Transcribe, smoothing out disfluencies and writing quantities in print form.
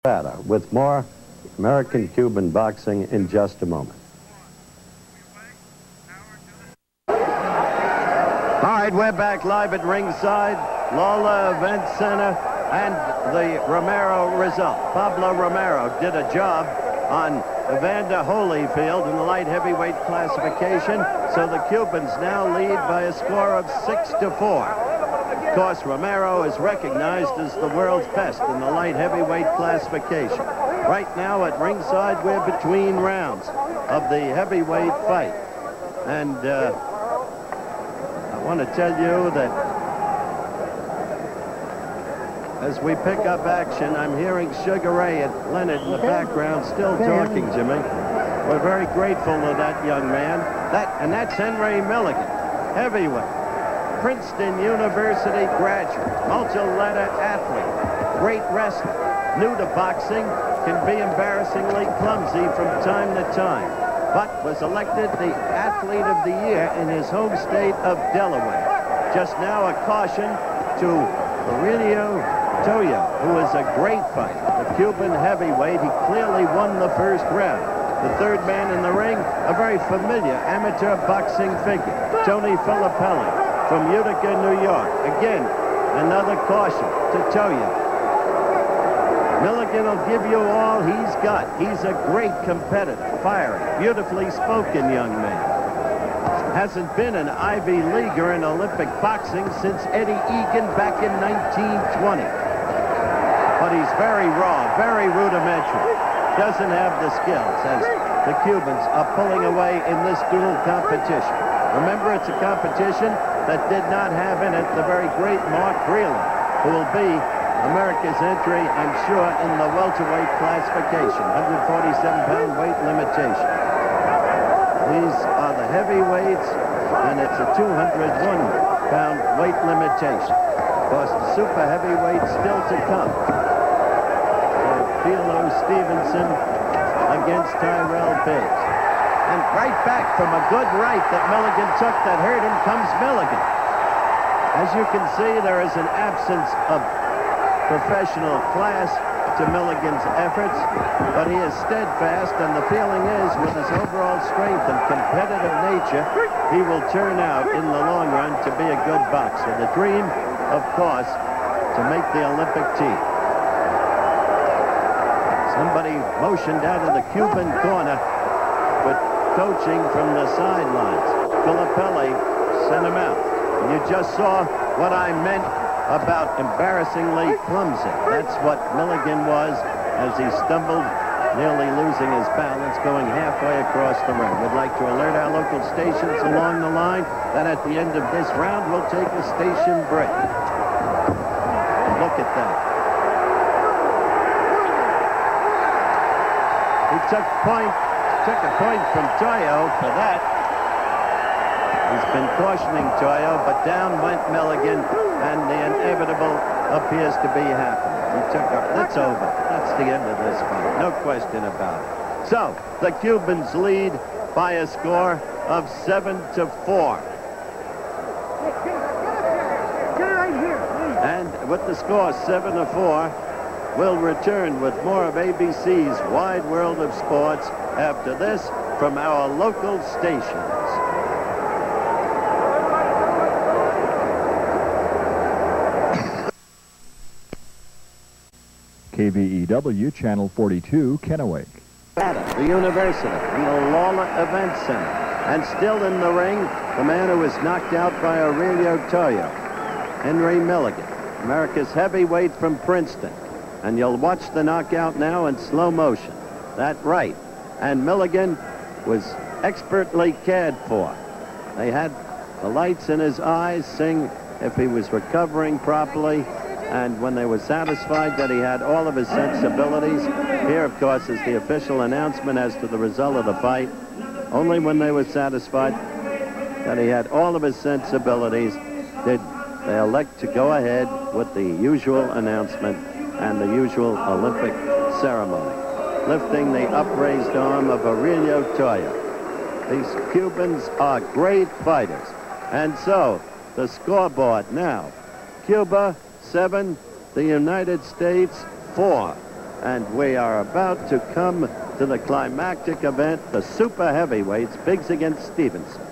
With more American-Cuban boxing in just a moment. All right, we're back live at ringside, Lola Event Center, and the Romero result. Pablo Romero did a job on Evander Holyfield in the light heavyweight classification, so the Cubans now lead by a score of 6-4. Of course, Romero is recognized as the world's best in the light heavyweight classification. Right now at ringside, we're between rounds of the heavyweight fight. And I want to tell you that as we pick up action, I'm hearing Sugar Ray and Leonard in the background still talking, Jimmy. We're very grateful to that young man. That's Henry Milligan, heavyweight. Princeton University graduate, multi-letter athlete, great wrestler, new to boxing, can be embarrassingly clumsy from time to time, but was elected the Athlete of the Year in his home state of Delaware. Just now a caution to Aurelio Toyo, who is a great fighter, the Cuban heavyweight. He clearly won the first round. The third man in the ring, a very familiar amateur boxing figure, Tony Filippelli, from Utica, New York. Again, another caution to Toyo. Milligan will give you all he's got. He's a great competitor, fiery, beautifully spoken young man. Hasn't been an Ivy Leaguer in Olympic boxing since Eddie Egan back in 1920. But he's very raw, very rudimentary. Doesn't have the skills as the Cubans are pulling away in this dual competition. Remember, it's a competition that did not have in it the very great Mark Breland, who will be America's entry, I'm sure, in the welterweight classification, 147-pound weight limitation. These are the heavyweights, and it's a 201-pound weight limitation. Of course, the super heavyweight still to come. Philo Stevenson against Tyrell Biggs. And right back from a good right that Milligan took that hurt him comes Milligan. As you can see, there is an absence of professional class to Milligan's efforts, but he is steadfast, and the feeling is with his overall strength and competitive nature, he will turn out in the long run to be a good boxer. The dream, of course, to make the Olympic team. Somebody motioned out of the Cuban corner with coaching from the sidelines. Filippelli sent him out. And you just saw what I meant about embarrassingly clumsy. That's what Milligan was as he stumbled, nearly losing his balance, going halfway across the ring. We'd like to alert our local stations along the line that at the end of this round, we'll take a station break. Look at that. He took a point from Toyo for that. He's been cautioning Toyo, but down went Milligan, and the inevitable appears to be happening. That's over. That's the end of this fight. No question about it. So, the Cubans lead by a score of 7-4. And with the score 7-4, we'll return with more of ABC's Wide World of Sports after this from our local stations. KVEW Channel 42, Kennewick. The University in the Lawler Event Center. And still in the ring, the man who was knocked out by Aurelio Toyo, Henry Milligan, America's heavyweight from Princeton. And you'll watch the knockout now in slow motion. That's right. And Milligan was expertly cared for. They had the lights in his eyes, seeing if he was recovering properly. And when they were satisfied that he had all of his sensibilities, here, of course, is the official announcement as to the result of the fight. Only when they were satisfied that he had all of his sensibilities did they elect to go ahead with the usual announcement and the usual Olympic ceremony, lifting the upraised arm of Aurelio Toyo. These Cubans are great fighters. And so, the scoreboard now. Cuba, 7, the United States, 4. And we are about to come to the climactic event, the super heavyweights, Biggs against Stevenson.